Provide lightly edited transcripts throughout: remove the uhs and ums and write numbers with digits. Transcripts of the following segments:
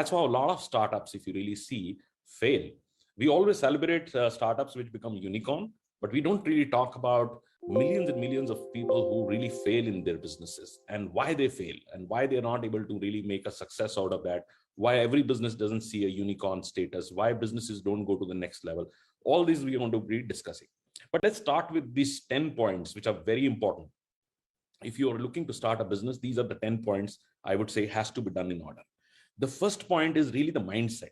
that's why a lot of startups, if you really see, fail. We always celebrate startups which become unicorn, but we don't really talk about millions and millions of people who really fail in their businesses and why they fail and why they're not able to really make a success out of that, why every business doesn't see a unicorn status, why businesses don't go to the next level. All these we want to be discussing. But let's start with these 10 points, which are very important. If you are looking to start a business, these are the 10 points I would say has to be done in order. The first point is really the mindset.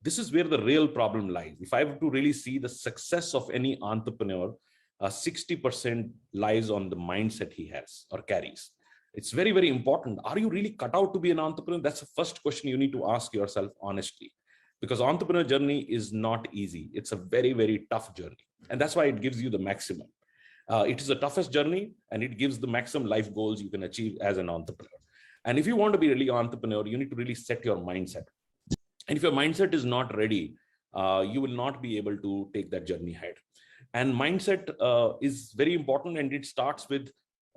This is where the real problem lies. If I were to really see the success of any entrepreneur, 60% lies on the mindset he has or carries. It's very, very important. Are you really cut out to be an entrepreneur? That's the first question you need to ask yourself honestly, because entrepreneur journey is not easy. It's a very, very tough journey. And that's why it gives you the maximum. It is the toughest journey and it gives the maximum life goals you can achieve as an entrepreneur. And if you want to be really entrepreneur, you need to really set your mindset. And if your mindset is not ready, you will not be able to take that journey ahead. And mindset is very important, and it starts with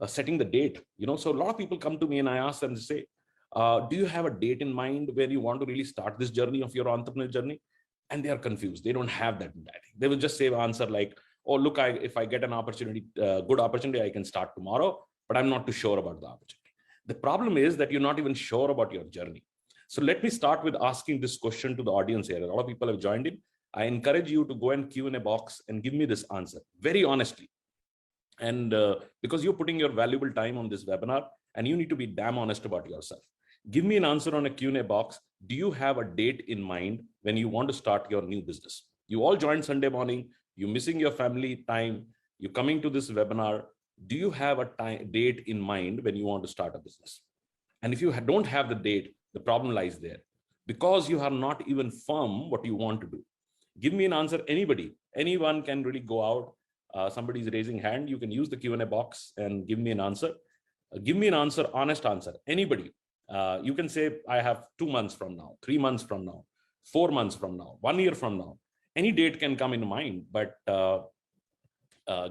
setting the date. So a lot of people come to me and I ask them to say, do you have a date in mind where you want to really start this journey of your entrepreneurial journey? And they are confused. They don't have that. They will just say answer like, oh, look, if I get an opportunity, good opportunity, I can start tomorrow, but I'm not too sure about the opportunity. The problem is that you're not even sure about your journey. So let me start with asking this question to the audience here. A lot of people have joined in. I encourage you to go and Q&A box and give me this answer very honestly. And because you're putting your valuable time on this webinar and you need to be damn honest about yourself. Give me an answer on a Q&A box. Do you have a date in mind when you want to start your new business? You all joined Sunday morning. You're missing your family time. You're coming to this webinar. Do you have a date in mind when you want to start a business? And if you don't have the date, the problem lies there because you are not even firm what you want to do. Give me an answer. Anybody, anyone can really go out. Somebody's raising hand. You can use the Q&A box and give me an answer. Give me an answer, honest answer. Anybody. You can say, I have 2 months from now, 3 months from now, 4 months from now, 1 year from now. Any date can come in mind, but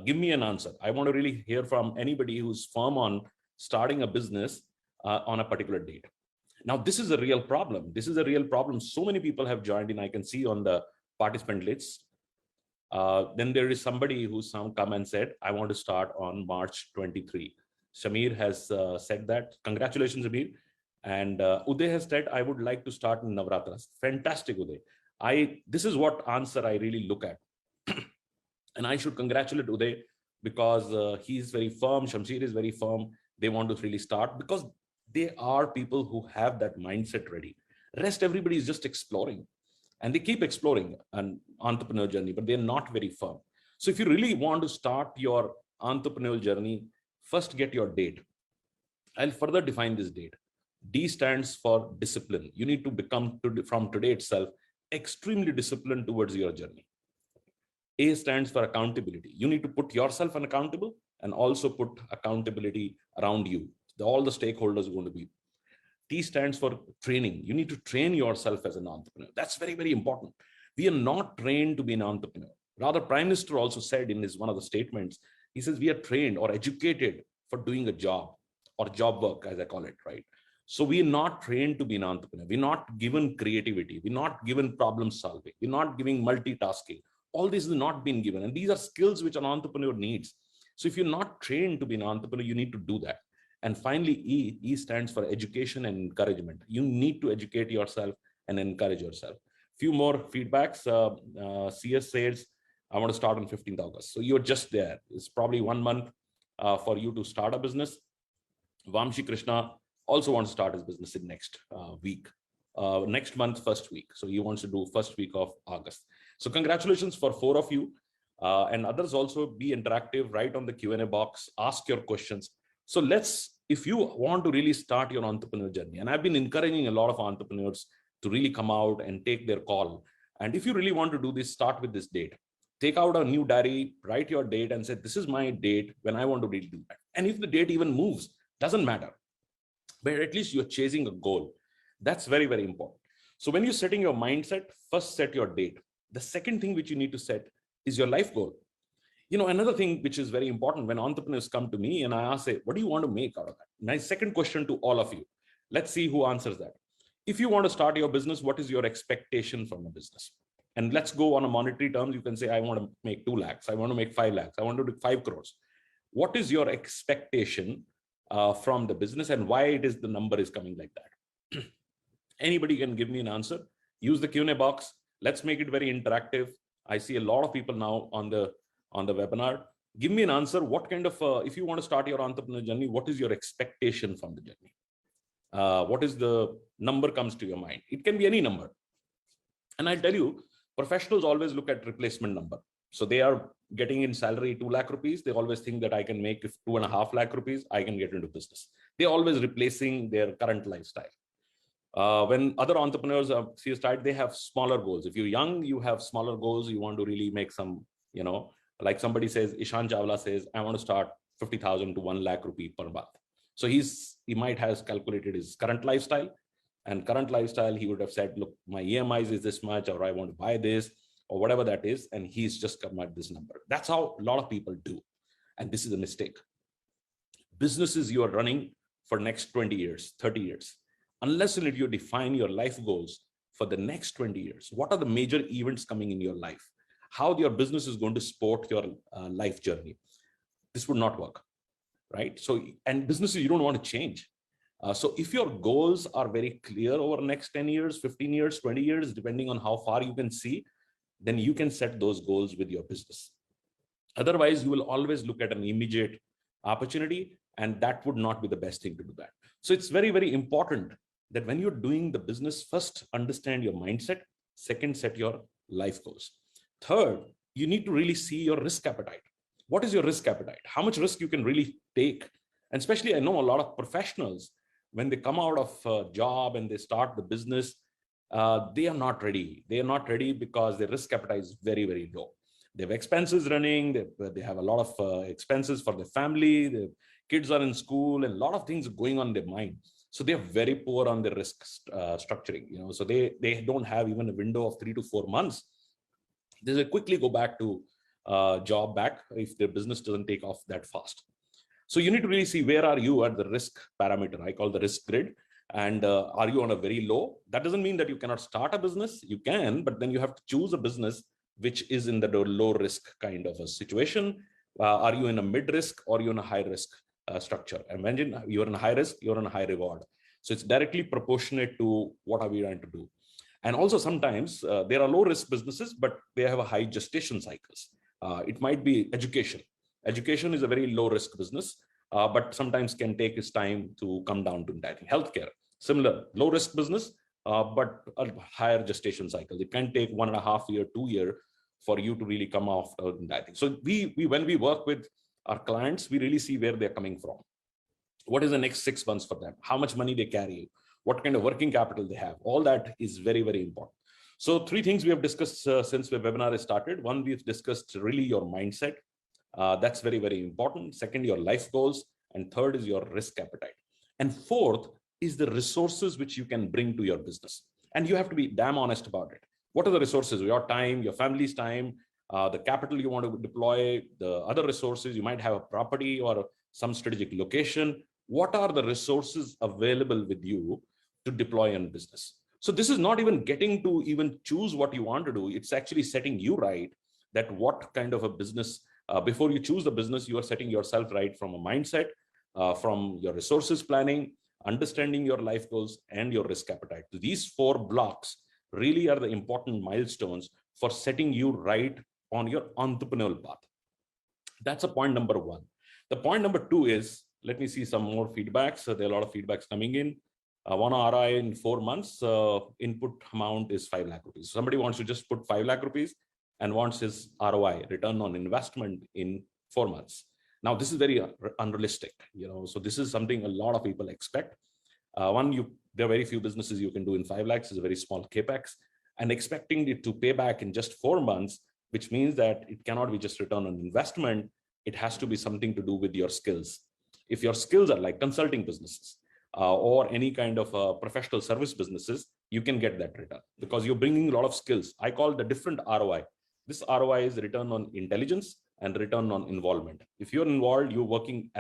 give me an answer. I want to really hear from anybody who's firm on starting a business on a particular date. Now, this is a real problem. This is a real problem. So many people have joined in. I can see on the participant list. Then there is somebody who's come and said, I want to start on March 23. Shamir has said that. Congratulations, Shamir. And Uday has said, I would like to start in Navratras. Fantastic, Uday. This is what answer I really look at. And I should congratulate Uday because he's very firm. Shamsir is very firm. They want to really start because they are people who have that mindset ready. Rest, everybody is just exploring. And they keep exploring an entrepreneurial journey, but they're not very firm. So if you really want to start your entrepreneurial journey, first get your date. I'll further define this date. D stands for discipline. You need to become, from today itself, extremely disciplined towards your journey. A stands for accountability. You need to put yourself on accountable and also put accountability around you. All the stakeholders are going to be. T stands for training. You need to train yourself as an entrepreneur. That's very, very important. We are not trained to be an entrepreneur. Rather, Prime Minister also said in one of the statements, he says we are trained or educated for doing a job or job work, as I call it, right? So we are not trained to be an entrepreneur. We're not given creativity. We're not given problem solving. We're not giving multitasking. All this has not been given. And these are skills which an entrepreneur needs. So if you're not trained to be an entrepreneur, you need to do that. And finally, E stands for education and encouragement. You need to educate yourself and encourage yourself. Few more feedbacks. CS says, I want to start on 15th August. So you're just there. It's probably 1 month for you to start a business. Vamshi Krishna also wants to start his business in next week. Next month, first week. So he wants to do first week of August. So congratulations for 4 of you. And others also be interactive, write on the Q&A box, ask your questions. So if you want to really start your entrepreneurial journey, and I've been encouraging a lot of entrepreneurs to really come out and take their call. And if you really want to do this, start with this date. Take out a new diary, write your date and say, this is my date when I want to really do that. And if the date even moves, doesn't matter. But at least you're chasing a goal. That's very, very important. So when you're setting your mindset, first set your date. The second thing which you need to set is your life goal. Another thing which is very important when entrepreneurs come to me and I ask, what do you want to make out of that? My second question to all of you, let's see who answers that. If you want to start your business, what is your expectation from the business? And let's go on a monetary terms. You can say, I want to make 2 lakhs. I want to make 5 lakhs. I want to do 5 crores. What is your expectation from the business, and why it is the number is coming like that? Anybody can give me an answer. Use the Q&A box. Let's make it very interactive. I see a lot of people now on the webinar. Give me an answer. What kind of, if you want to start your entrepreneur journey, what is your expectation from the journey? What is the number comes to your mind? It can be any number. And I tell you, professionals always look at replacement number. So they are getting in salary 2 lakh rupees. They always think that I can make, if 2.5 lakh rupees, I can get into business. They're always replacing their current lifestyle. When other entrepreneurs see start, they have smaller goals. If you're young, you have smaller goals. You want to really make some, like somebody says, Ishan Chawla says, I want to start 50,000 to 1 lakh rupee per month. So he might have calculated his current lifestyle, and current lifestyle, he would have said, look, my EMIs is this much, or I want to buy this, or whatever that is. And he's just come at this number. That's how a lot of people do. And this is a mistake. Businesses you are running for next 20 years, 30 years, unless and if you define your life goals for the next 20 years, what are the major events coming in your life? How your business is going to support your life journey? This would not work, right? So, and businesses you don't want to change. So if your goals are very clear over the next 10 years, 15 years, 20 years, depending on how far you can see, then you can set those goals with your business. Otherwise, you will always look at an immediate opportunity, and that would not be the best thing to do that. So it's very, very important that when you're doing the business, first understand your mindset, second, set your life goals. Third, you need to really see your risk appetite. What is your risk appetite? How much risk you can really take? And especially, I know a lot of professionals, when they come out of a job and they start the business, they are not ready. They are not ready because their risk appetite is very, very low. They have expenses running. They have a lot of expenses for their family. Their kids are in school, and a lot of things going on in their mind. So they are very poor on their risk structuring. So they don't have even a window of 3 to 4 months. They will quickly go back to job back if their business doesn't take off that fast. So you need to really see where are you at the risk parameter. I call the risk grid. And are you on a very low? That doesn't mean that you cannot start a business. You can, but then you have to choose a business which is in the low risk kind of a situation. Are you in a mid risk or are you in a high risk structure? Imagine you're in a high risk, you're in a high reward. So it's directly proportionate to what are we trying to do. And also sometimes there are low risk businesses, but they have a high gestation cycles. It might be education. Education is a very low risk business, but sometimes can take its time to come down to that. Healthcare, similar low risk business, but a higher gestation cycle. It can take 1.5 year, 2 year for you to really come off that. So when we work with our clients, we really see where they're coming from. What is the next 6 months for them? How much money they carry? What kind of working capital they have? All that is very, very important. So 3 things we have discussed since the webinar has started. One, we've discussed really your mindset. That's very, very important. Second, your life goals. And third is your risk appetite. And fourth is the resources which you can bring to your business. And you have to be damn honest about it. What are the resources? Your time, your family's time, the capital you want to deploy, the other resources. You might have a property or some strategic location. What are the resources available with you to deploy in business? So this is not even getting to even choose what you want to do. It's actually setting you right that what kind of a business, before you choose the business, you are setting yourself right from a mindset, from your resources planning, understanding your life goals, and your risk appetite. So these 4 blocks really are the important milestones for setting you right on your entrepreneurial path. That's a point number 1. The point number 2 is, let me see some more feedbacks. So there are a lot of feedbacks coming in. One ROI in 4 months, input amount is 5 lakh rupees. Somebody wants to just put 5 lakh rupees and wants his ROI, return on investment, in 4 months. Now, this is very unrealistic, so this is something a lot of people expect. There are very few businesses you can do in 5 lakhs. It's a very small capex, and expecting it to pay back in just 4 months, which means that it cannot be just return on investment. It has to be something to do with your skills. If your skills are like consulting businesses or any kind of professional service businesses, you can get that return because you're bringing a lot of skills. I call the different ROI. This ROI is return on intelligence and return on involvement. If you're involved, you're working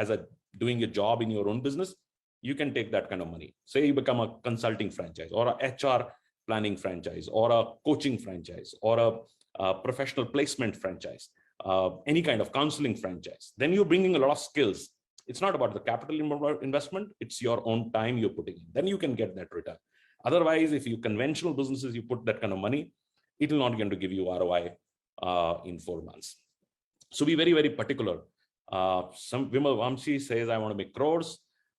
doing a job in your own business, you can take that kind of money. Say you become a consulting franchise or a HR planning franchise or a coaching franchise or a professional placement franchise, any kind of counseling franchise. Then you're bringing a lot of skills. It's not about the capital investment. It's your own time you're putting in. Then you can get that return. Otherwise, if you conventional businesses, you put that kind of money, it will not going to give you ROI in 4 months. So be very, very particular. Some Vimal Vamshi says, I want to make crores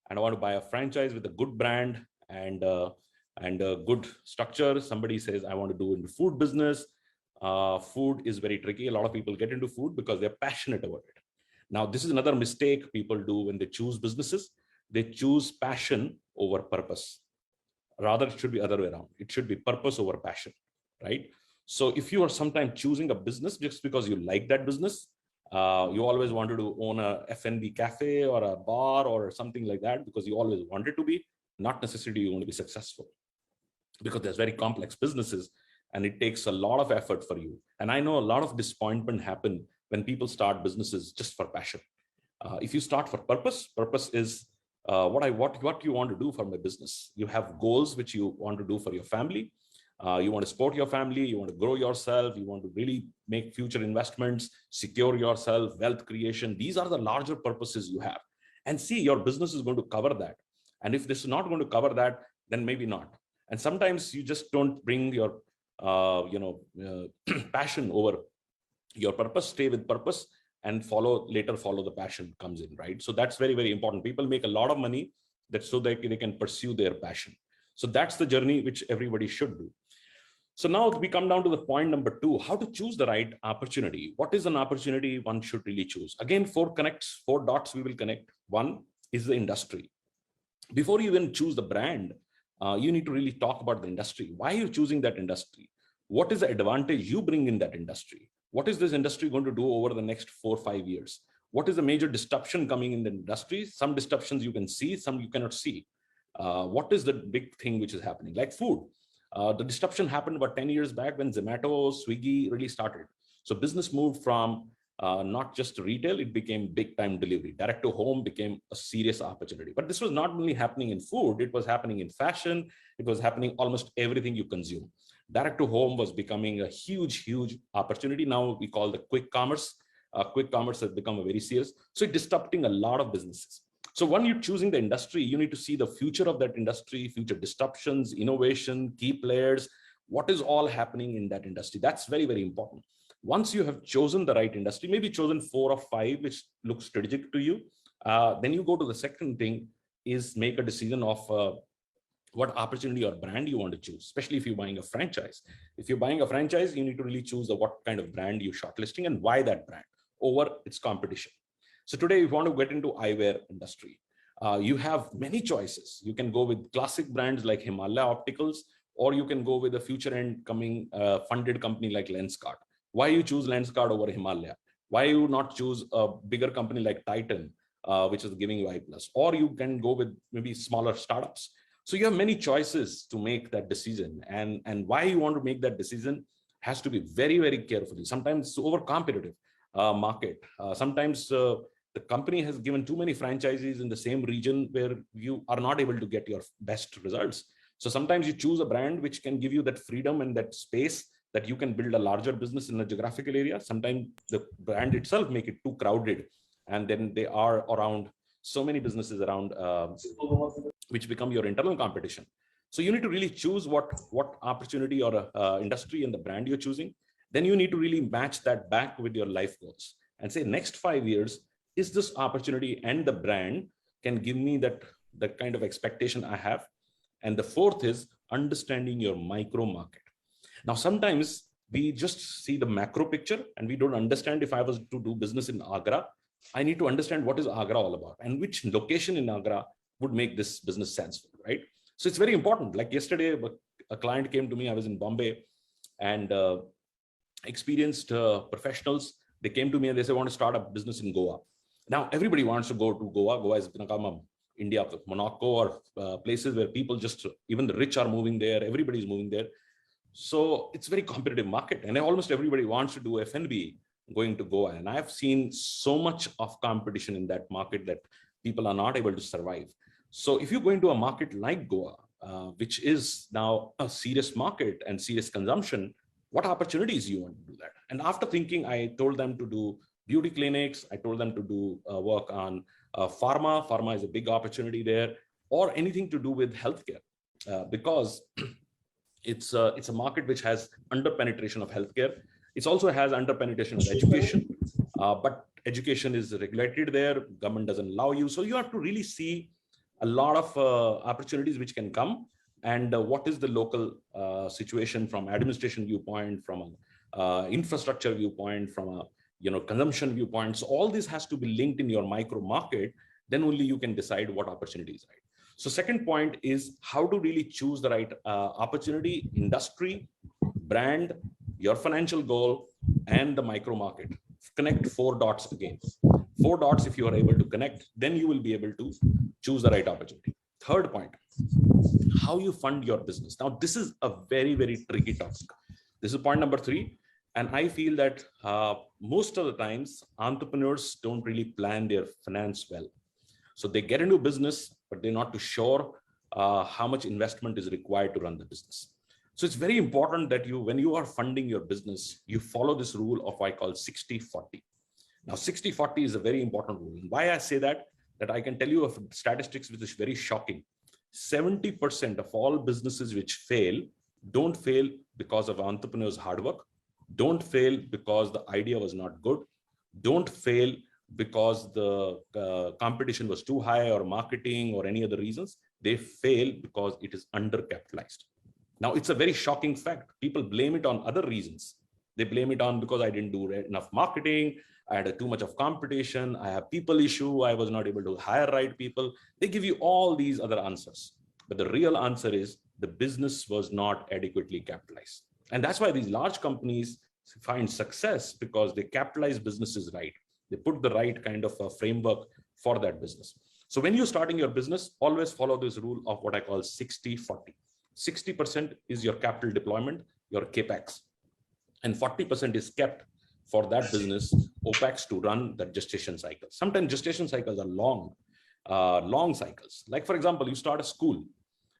and I want to buy a franchise with a good brand and a good structure. Somebody says, I want to do in the food business. Food is very tricky. A lot of people get into food because they're passionate about it. Now, this is another mistake people do when they choose businesses. They choose passion over purpose. Rather, it should be other way around. It should be purpose over passion, right? So if you are sometimes choosing a business just because you like that business, you always wanted to own a F&B cafe or a bar or something like that because you always wanted to be, not necessarily you want to be successful, because there's very complex businesses and it takes a lot of effort for you. And I know a lot of disappointment happen when people start businesses just for passion. If you start for purpose, purpose is what you want to do for my business. You have goals which you want to do for your family. You want to support your family, you want to grow yourself, you want to really make future investments, secure yourself, wealth creation. These are the larger purposes you have. And see, your business is going to cover that. And if this is not going to cover that, then maybe not. And sometimes you just don't bring your passion over your purpose. Stay with purpose and follow the passion comes in, right? So that's very, very important. People make a lot of money so that they can pursue their passion. So that's the journey which everybody should do. So now we come down to the point number 2, how to choose the right opportunity. What is an opportunity one should really choose? Again, 4 dots we will connect. One is the industry. Before you even choose the brand, you need to really talk about the industry. Why are you choosing that industry? What is the advantage you bring in that industry? What is this industry going to do over the next 4 or 5 years? What is the major disruption coming in the industry? Some disruptions you can see, some you cannot see. What is the big thing which is happening? Like food. The disruption happened about 10 years back when Zomato, Swiggy really started. So business moved from not just retail, it became big time delivery. Direct to home became a serious opportunity. But this was not only happening in food, it was happening in fashion. It was happening almost everything you consume. Direct to home was becoming a huge, huge opportunity. Now we call the quick commerce. Quick commerce has become a very serious. So it's disrupting a lot of businesses. So when you're choosing the industry, you need to see the future of that industry, future disruptions, innovation, key players, what is all happening in that industry. That's very, very important. Once you have chosen the right industry, maybe chosen 4 or 5, which looks strategic to you, then you go to the second thing is make a decision of what opportunity or brand you want to choose, especially if you're buying a franchise. If you're buying a franchise, you need to really choose what kind of brand you're shortlisting and why that brand over its competition. So today, if you want to get into eyewear industry, you have many choices. You can go with classic brands like Himalaya Opticals, or you can go with a future end coming funded company like Lenskart. Why you choose Lenskart over Himalaya? Why you not choose a bigger company like Titan, which is giving you eye plus? Or you can go with maybe smaller startups. So you have many choices to make that decision. And why you want to make that decision has to be very, very carefully. Sometimes it's over competitive market. Sometimes the company has given too many franchises in the same region where you are not able to get your best results. So sometimes you choose a brand which can give you that freedom and that space that you can build a larger business in a geographical area. Sometimes the brand itself make it too crowded, and then they are around so many businesses around which become your internal competition. So you need to really choose what opportunity or industry and the brand you're choosing. Then you need to really match that back with your life goals and say, next 5 years, is this opportunity and the brand can give me that kind of expectation I have? And the fourth is understanding your micro market. Now, sometimes we just see the macro picture and we don't understand. If I was to do business in Agra, I need to understand what is Agra all about and which location in Agra would make this business sense, right? So it's very important. Like yesterday, a client came to me, I was in Bombay, and experienced professionals, they came to me and they said, I want to start a business in Goa. Now, everybody wants to go to Goa. Goa is become India, Monaco, or places where people just, even the rich are moving there. Everybody's moving there. So it's a very competitive market. And almost everybody wants to do F&B going to Goa. And I've seen so much of competition in that market that people are not able to survive. So if you go into a market like Goa, which is now a serious market and serious consumption, what opportunities you want to do that? And after thinking, I told them to do beauty clinics. I told them to do work on pharma. Pharma is a big opportunity there, or anything to do with healthcare, because it's a market which has under penetration of healthcare. It also has under penetration of education, but education is regulated there. Government doesn't allow you, so you have to really see a lot of opportunities which can come, and what is the local situation from administration viewpoint, from a infrastructure viewpoint, from a consumption viewpoint. So all this has to be linked in your micro market. Then only you can decide what opportunity is right. So second point is how to really choose the right opportunity, industry, brand, your financial goal, and the micro market. Connect 4 dots again. 4 dots, if you are able to connect, then you will be able to choose the right opportunity. Third point, how you fund your business. Now, this is a very, very tricky task. This is point number 3. And I feel that most of the times, entrepreneurs don't really plan their finance well. So they get into business, but they're not too sure how much investment is required to run the business. So it's very important that when you are funding your business, you follow this rule of what I call 60-40. Now, 60-40 is a very important rule. And why I say that I can tell you of statistics which is very shocking. 70% of all businesses which fail don't fail because of entrepreneurs' hard work, don't fail because the idea was not good, don't fail because the competition was too high or marketing or any other reasons. They fail because it is undercapitalized. Now, it's a very shocking fact. People blame it on other reasons. They blame it on because I didn't do enough marketing, I had too much of competition, I have people issue, I was not able to hire right people. They give you all these other answers. But the real answer is the business was not adequately capitalized. And that's why these large companies find success, because they capitalize businesses right. They put the right kind of a framework for that business. So when you're starting your business, always follow this rule of what I call 60-40. 60% is your capital deployment, your capex, and 40% is kept for that business opex to run the gestation cycle. Sometimes gestation cycles are long cycles. Like, for example, you start a school.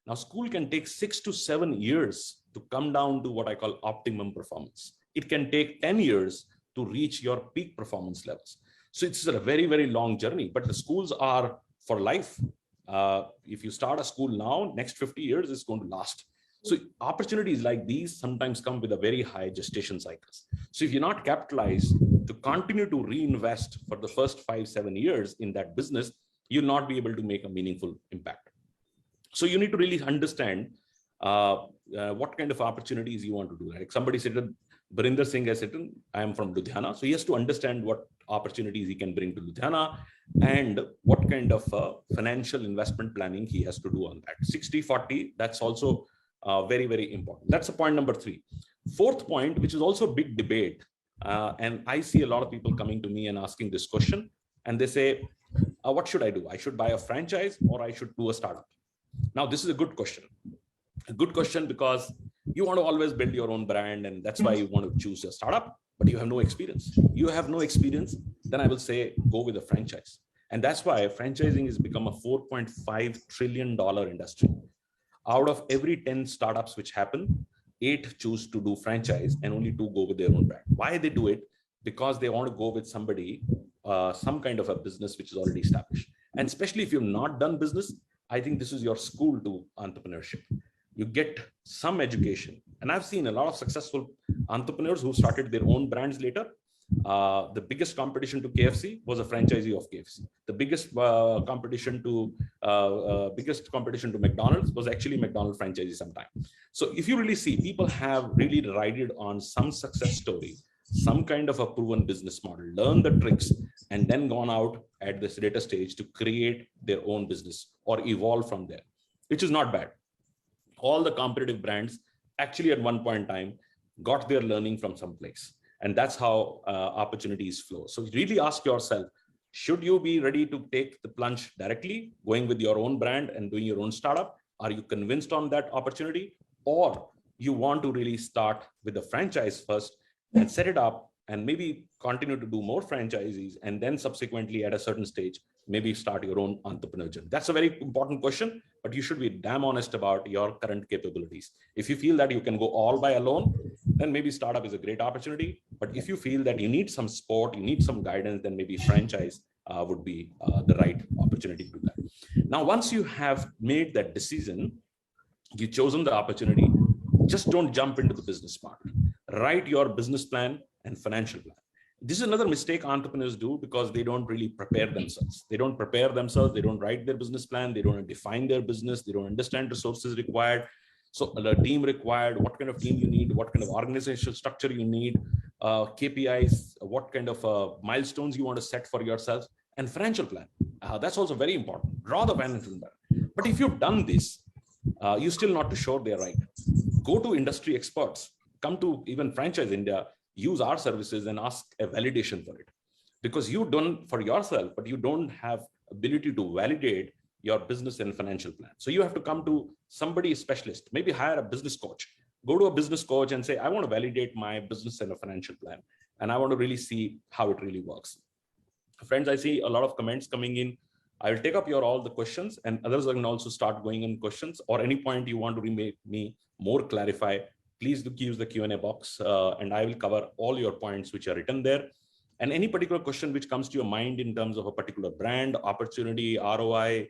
Now, school can take 6 to 7 years to come down to what I call optimum performance. It can take 10 years to reach your peak performance levels. So it's a very, very long journey, but the schools are for life. If you start a school now, next 50 years is going to last. So opportunities like these sometimes come with a very high gestation cycles. So if you're not capitalized to continue to reinvest for the first 5-7 years in that business, you'll not be able to make a meaningful impact. So you need to really understand what kind of opportunities you want to do. Like somebody said, Barinder Singh has said, I am from Ludhiana. So he has to understand what opportunities he can bring to Ludhiana and what kind of financial investment planning he has to do on that. 60-40, that's also very, very important. That's a point number 3. Fourth point, which is also a big debate. And I see a lot of people coming to me and asking this question. And they say, what should I do? I should buy a franchise or I should do a startup? Now, this is a good question. A good question because you want to always build your own brand, and that's why you want to choose a startup, but you have no experience. You have no experience, then I will say go with a franchise. And that's why franchising has become a $4.5 trillion industry. Out of every 10 startups which happen, 8 choose to do franchise and only 2 go with their own brand. Why they do it? Because they want to go with somebody, some kind of a business which is already established. And especially if you've not done business, I think this is your school to entrepreneurship. You get some education. And I've seen a lot of successful entrepreneurs who started their own brands later. The biggest competition to KFC was a franchisee of KFC. The biggest competition to McDonald's was actually McDonald's franchisee sometime. So if you really see, people have really rided on some success story, some kind of a proven business model, learn the tricks, and then gone out at this later stage to create their own business or evolve from there, which is not bad. All the competitive brands actually at one point in time got their learning from someplace. And that's how opportunities flow. So really ask yourself, should you be ready to take the plunge directly, going with your own brand and doing your own startup? Are you convinced on that opportunity? Or you want to really start with a franchise first and set it up and maybe continue to do more franchisees, and then subsequently at a certain stage, maybe start your own entrepreneur journey? That's a very important question, but you should be damn honest about your current capabilities. If you feel that you can go all by alone, then maybe startup is a great opportunity. But if you feel that you need some support, you need some guidance, then maybe franchise would be the right opportunity to do that. Now, once you have made that decision, you've chosen the opportunity, just don't jump into the business part. Write your business plan and financial plan. This is another mistake entrepreneurs do, because they don't really prepare themselves. They don't prepare themselves. They don't write their business plan. They don't define their business. They don't understand resources required. So the team required, what kind of team you need, what kind of organizational structure you need, KPIs, what kind of milestones you want to set for yourself, and financial plan. That's also very important. Draw the financial plan. But if you've done this, you're still not sure they're right. Go to industry experts. Come to even Franchise India. Use our services and ask a validation for it, because you don't for yourself, but you don't have ability to validate your business and financial plan. So you have to come to somebody specialist, maybe hire a business coach. Go to a business coach and say, I want to validate my business and a financial plan, and I want to really see how it really works. Friends, I see a lot of comments coming in. I will take up all the questions, and others can also start going in questions, or any point you want to make me more clarify. Please do use the Q&A box, and I will cover all your points which are written there. And any particular question which comes to your mind in terms of a particular brand, opportunity, ROI,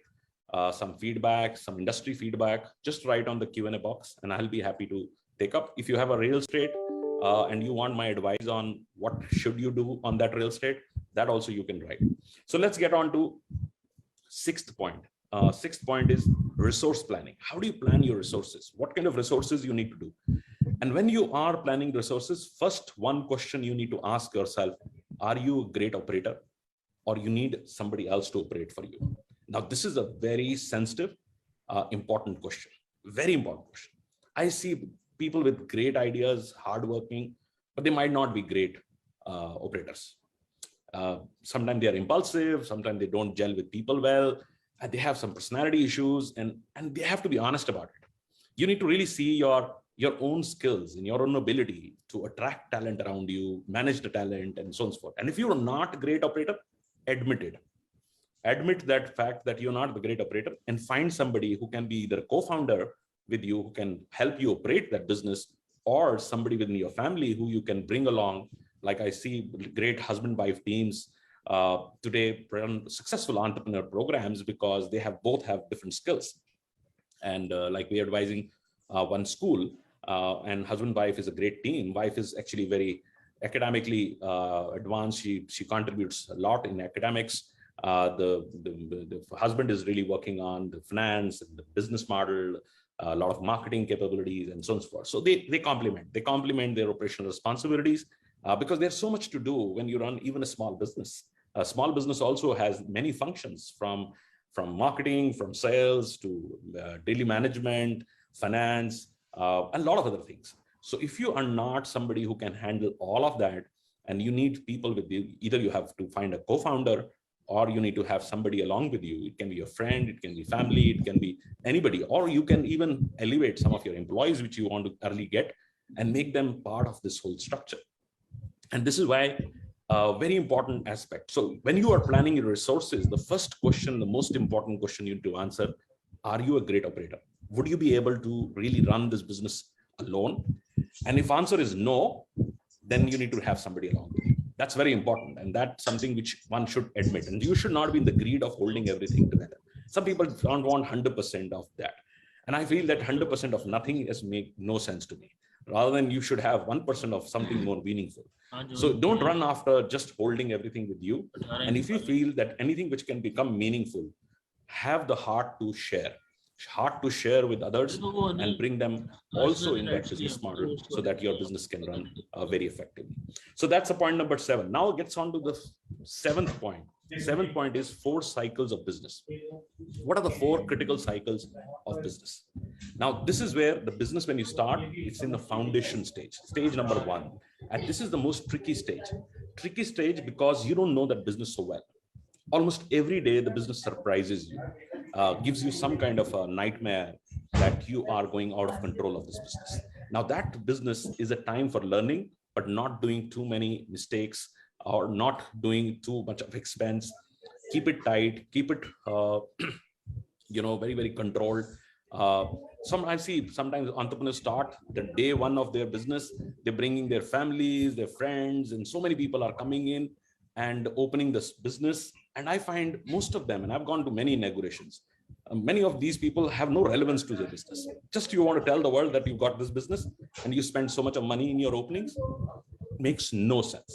some feedback, some industry feedback, just write on the Q&A box, and I'll be happy to take up. If you have a real estate and you want my advice on what should you do on that real estate, that also you can write. So let's get on to sixth point. Sixth point is resource planning. How do you plan your resources? What kind of resources you need to do? And when you are planning resources, first one question you need to ask yourself, are you a great operator, or you need somebody else to operate for you? Now, this is a very sensitive, important question, very important question. I see people with great ideas, hardworking, but they might not be great operators. Sometimes they are impulsive, sometimes they don't gel with people well, and they have some personality issues, and they have to be honest about it. You need to really see your own skills and your own ability to attract talent around you, manage the talent, and so on and so forth. And if you're not a great operator, admit it. Admit that fact that you're not the great operator, and find somebody who can be either a co-founder with you, who can help you operate that business, or somebody within your family who you can bring along. Like I see great husband-wife teams today run successful entrepreneur programs because they both have different skills. And like we're advising one school, and husband-wife is a great team. Wife is actually very academically advanced. She contributes a lot in academics. The husband is really working on the finance and the business model, a lot of marketing capabilities, and so on and so forth. So they complement their operational responsibilities because there's so much to do when you run even a small business. A small business also has many functions, from marketing, from sales to daily management, finance, a lot of other things. So if you are not somebody who can handle all of that, and you need people with you, either you have to find a co-founder, or you need to have somebody along with you. It can be a friend, it can be family, it can be anybody, or you can even elevate some of your employees which you want to early get and make them part of this whole structure. And this is why a very important aspect. So when you are planning your resources, the first question, the most important question you need to answer, are you a great operator? Would you be able to really run this business alone? And if answer is no, then you need to have somebody along with you. That's very important. And that's something which one should admit. And you should not be in the greed of holding everything together. Some people don't want 100% of that. And I feel that 100% of nothing has make no sense to me. Rather than you should have 1% of something more meaningful. So don't run after just holding everything with you. And if you feel that anything which can become meaningful, have the heart to share with others and bring them also in that business model so that your business can run very effectively. So that's a point number 7. Now it gets on to the 7th point. 7th point is 4 cycles of business. What are the 4 critical cycles of business? Now, this is where the business, when you start, it's in the foundation stage, stage number 1. And this is the most tricky stage. Tricky stage because you don't know that business so well. Almost every day, the business surprises you, gives you some kind of a nightmare that you are going out of control of this business. Now, that business is a time for learning, but not doing too many mistakes or not doing too much of expense. keep it tight, keep it, very, very controlled. I see sometimes entrepreneurs start the day one of their business, they're bringing their families, their friends, and so many people are coming in and opening this business. And I find most of them, and I've gone to many inaugurations, many of these people have no relevance to their business. Just you want to tell the world that you've got this business and you spend so much of money in your openings. Makes no sense.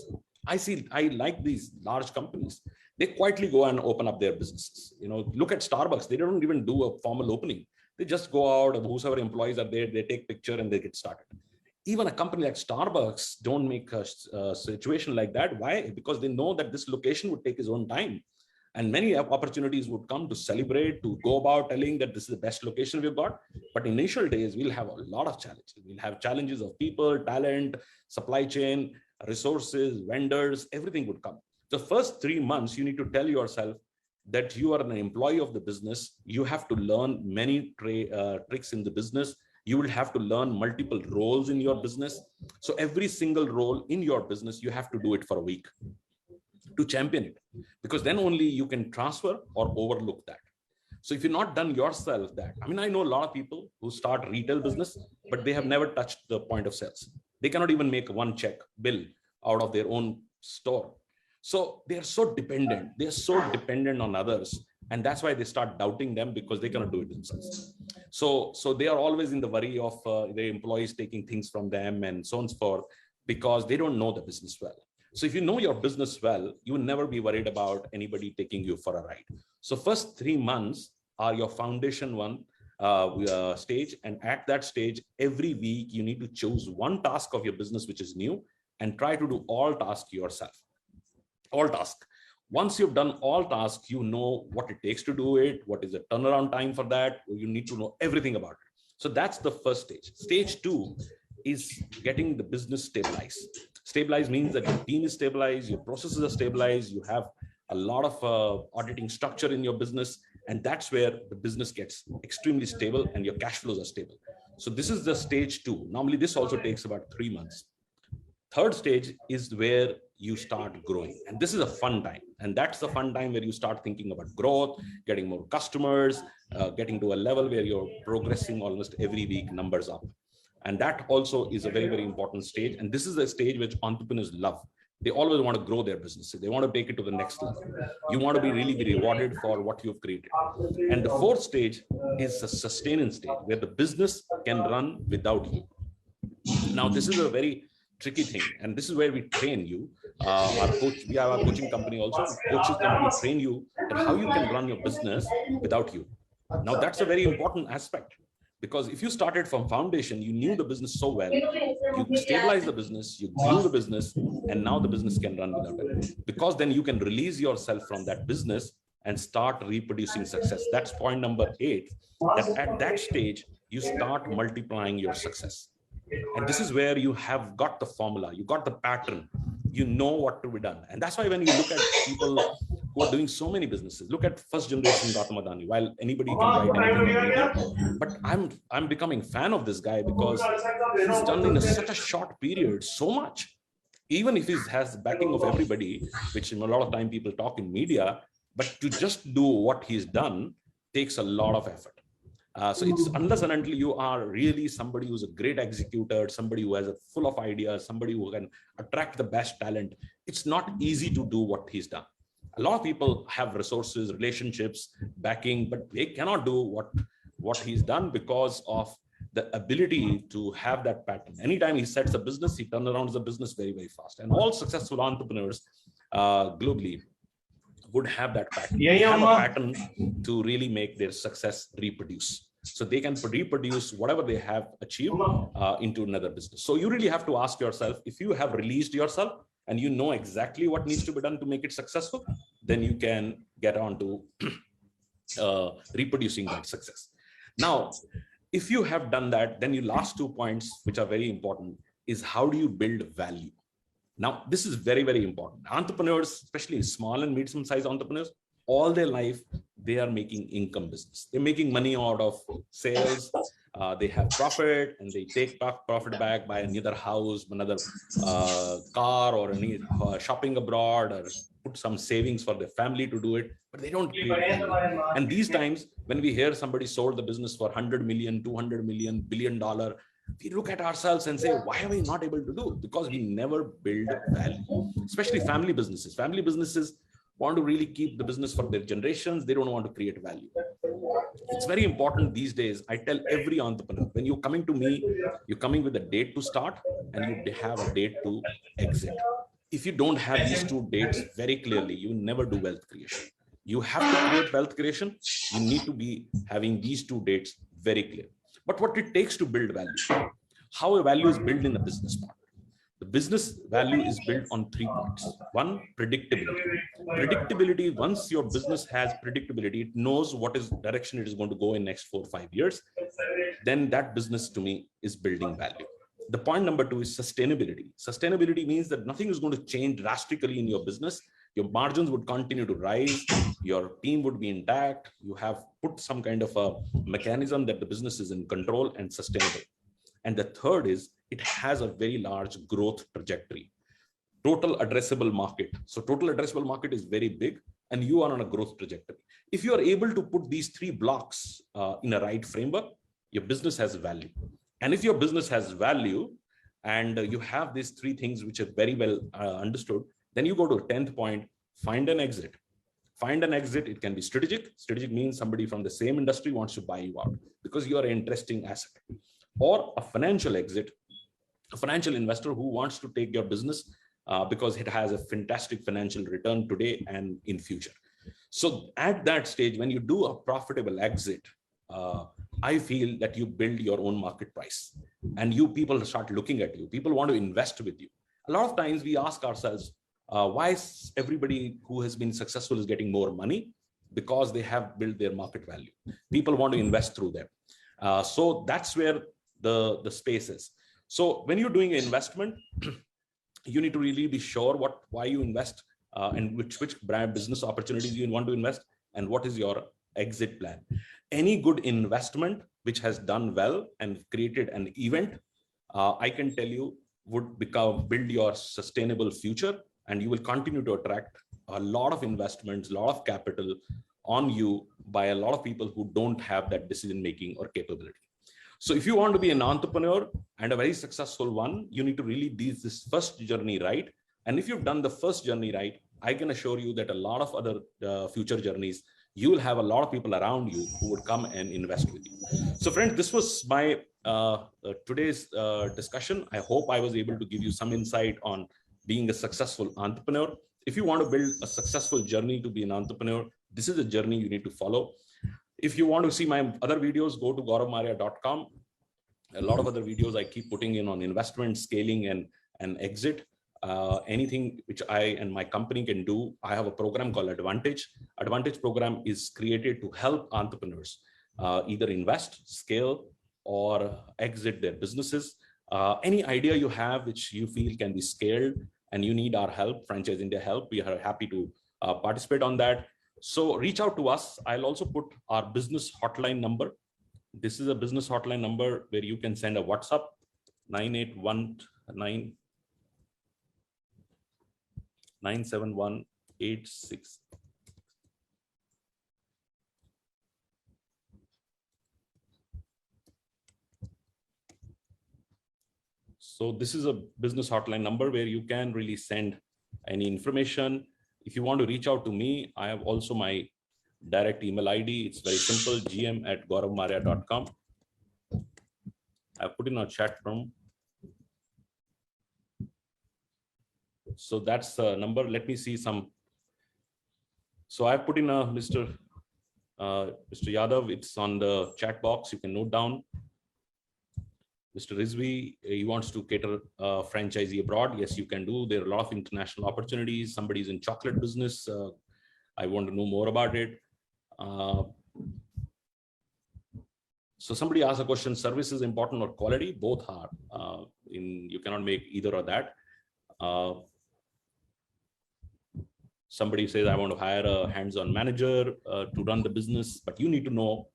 I like these large companies. They quietly go and open up their businesses. Look at Starbucks. They don't even do a formal opening. They just go out, and whoever employees are there, they take picture and they get started. Even a company like Starbucks don't make a situation like that. Why? Because they know that this location would take its own time. And many opportunities would come to celebrate, to go about telling that this is the best location we've got. But initial days, we'll have a lot of challenges. We'll have challenges of people, talent, supply chain, resources, vendors, everything would come. The first 3 months, you need to tell yourself that you are an employee of the business. You have to learn many tricks in the business. You will have to learn multiple roles in your business. So every single role in your business, you have to do it for a week to champion it, because then only you can transfer or overlook that. So if you've not done yourself that, I know a lot of people who start retail business, but they have never touched the point of sales. They cannot even make one check bill out of their own store. So they are so dependent. They are so dependent on others. And that's why they start doubting them, because they cannot do it themselves. So they are always in the worry of their employees taking things from them and so on and so forth, because they don't know the business well. So if you know your business well, you will never be worried about anybody taking you for a ride. So first 3 months are your foundation stage. And at that stage, every week, you need to choose one task of your business, which is new, and try to do all tasks yourself. All tasks. Once you've done all tasks, you know what it takes to do it, what is the turnaround time for that. You need to know everything about it. So that's the first stage. Stage 2 is getting the business stabilized. Stabilized means that your team is stabilized, your processes are stabilized, you have a lot of auditing structure in your business, and that's where the business gets extremely stable and your cash flows are stable. So this is the stage 2. Normally, this also takes about 3 months. Third stage is where you start growing. And this is a fun time. And that's the fun time where you start thinking about growth, getting more customers, getting to a level where you're progressing almost every week, numbers up. And that also is a very, very important stage. And this is the stage which entrepreneurs love. They always want to grow their businesses. They want to take it to the next level. You want to be really rewarded for what you've created. And the fourth stage is a sustaining stage where the business can run without you. Now, this is a very tricky thing. And this is where we train you. We have a coaching company also. Coaches company train you that how you can run your business without you. Now, that's a very important aspect. Because if you started from foundation, you knew the business so well, you stabilized the business, you grew the business, and now the business can run without it. Because then you can release yourself from that business and start reproducing success. That's point number 8. That at that stage, you start multiplying your success. And this is where you have got the formula, you got the pattern, you know what to be done. And that's why when you look at people who are doing so many businesses, look at first generation Gautam Adani. While anybody can write anything on media, but I'm becoming fan of this guy because he's done in such a short period so much. Even if he has backing of everybody, which in a lot of time people talk in media, but to just do what he's done takes a lot of effort. So it's unless and until you are really somebody who's a great executor, somebody who has a full of ideas, somebody who can attract the best talent, it's not easy to do what he's done. A lot of people have resources, relationships, backing, but they cannot do what he's done because of the ability to have that pattern. Anytime he sets a business, he turns around the business very, very fast. And all successful entrepreneurs globally would have that pattern. They have a pattern to really make their success reproduce. So they can reproduce whatever they have achieved into another business. So you really have to ask yourself, if you have released yourself and you know exactly what needs to be done to make it successful, then you can get on to reproducing that success. Now, if you have done that, then your last 2 points, which are very important, is how do you build value? Now, this is very, very important. Entrepreneurs, especially small and medium-sized entrepreneurs, all their life, they are making income business. They're making money out of sales. They have profit and they take profit back, buy another house, another car, or any shopping abroad, or put some savings for their family to do it, but they don't create value. And these times, when we hear somebody sold the business for 100 million, 200 million, $1 billion, we look at ourselves and say, why are we not able to do? Because we never build value, especially family businesses. Family businesses want to really keep the business for their generations. They don't want to create value. It's very important these days. I tell every entrepreneur, when you're coming to me, you're coming with a date to start and you have a date to exit. If you don't have these two dates very clearly, you never do wealth creation. You have to create wealth creation. You need to be having these two dates very clear. But what it takes to build value, how a value is built in a business model. The business value is built on 3 points. One, predictability. Predictability, once your business has predictability, it knows what is direction it is going to go in next 4 or 5 years, then that business to me is building value. The point number 2 is sustainability. Sustainability means that nothing is going to change drastically in your business. Your margins would continue to rise. Your team would be intact. You have put some kind of a mechanism that the business is in control and sustainable. And the third is it has a very large growth trajectory. Total addressable market. So total addressable market is very big and you are on a growth trajectory. If you are able to put these 3 blocks in a right framework, your business has value. And if your business has value and you have these 3 things which are very well understood, then you go to a 10th point, find an exit. Find an exit. It can be strategic. Strategic means somebody from the same industry wants to buy you out because you are an interesting asset. Or a financial exit, a financial investor who wants to take your business because it has a fantastic financial return today and in future. So at that stage, when you do a profitable exit, I feel that you build your own market price and people start looking at you. People want to invest with you. A lot of times we ask ourselves, why is everybody who has been successful is getting more money? Because they have built their market value. People want to invest through them. So that's where the space is. So when you're doing an investment, you need to really be sure why you invest and which brand business opportunities you want to invest and what is your exit plan. Any good investment which has done well and created an event, I can tell you would build your sustainable future, and you will continue to attract a lot of investments, a lot of capital on you by a lot of people who don't have that decision making or capability. So if you want to be an entrepreneur and a very successful one, you need to really do this first journey right. And if you've done the first journey right, I can assure you that a lot of other future journeys, you will have a lot of people around you who would come and invest with you. So friends, this was my today's discussion. I hope I was able to give you some insight on being a successful entrepreneur. If you want to build a successful journey to be an entrepreneur, this is a journey you need to follow. If you want to see my other videos, go to gauravmarya.com. A lot of other videos I keep putting in on investment, scaling, and exit. Anything which I and my company can do. I have a program called Advantage. Advantage program is created to help entrepreneurs either invest, scale, or exit their businesses. Any idea you have which you feel can be scaled and you need our help, Franchise India help, we are happy to participate on that. So reach out to us. I'll also put our business hotline number. This is a business hotline number where you can send a WhatsApp 9819 97186. So this is a business hotline number where you can really send any information. If you want to reach out to me, I have also my direct email ID. It's very simple, gm@gauravmarya.com. I put in a chat room. So that's the number. Let me see some. So I put in a Mr. Yadav. It's on the chat box. You can note down. Mr. Rizvi, he wants to cater franchisee abroad. Yes, you can do. There are a lot of international opportunities. Somebody's in chocolate business. I want to know more about it. So somebody asked a question, service is important or quality? Both are. You cannot make either or that. Somebody says, I want to hire a hands-on manager to run the business, but you need to know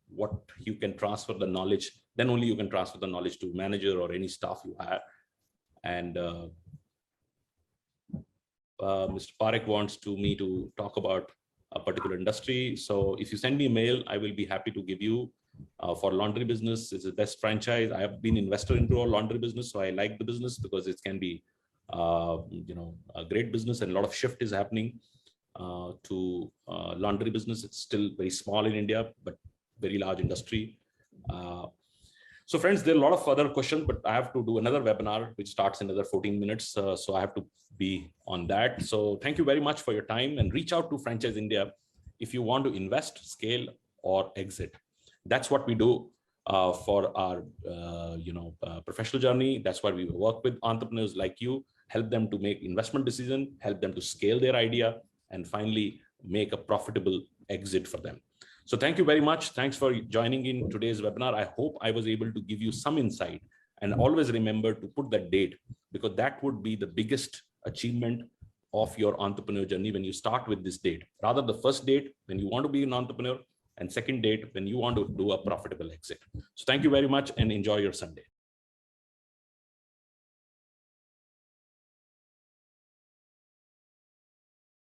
what you can transfer the knowledge. Then only you can transfer the knowledge to manager or any staff you hire. And Mr. Parekh wants me to talk about a particular industry. So if you send me a mail, I will be happy to give you for laundry business. It's the best franchise. I have been investor into a laundry business, so I like the business because it can be, a great business, and a lot of shift is happening to laundry business. It's still very small in India, but very large industry. So friends, there are a lot of other questions, but I have to do another webinar, which starts in another 14 minutes. So I have to be on that. So thank you very much for your time, and reach out to Franchise India if you want to invest, scale, or exit. That's what we do for our professional journey. That's why we work with entrepreneurs like you, help them to make investment decision, help them to scale their idea, and finally make a profitable exit for them. So thank you very much. Thanks for joining in today's webinar. I hope I was able to give you some insight, and always remember to put that date, because that would be the biggest achievement of your entrepreneur journey when you start with this date. Rather, the first date when you want to be an entrepreneur, and second date when you want to do a profitable exit. So thank you very much, and enjoy your Sunday.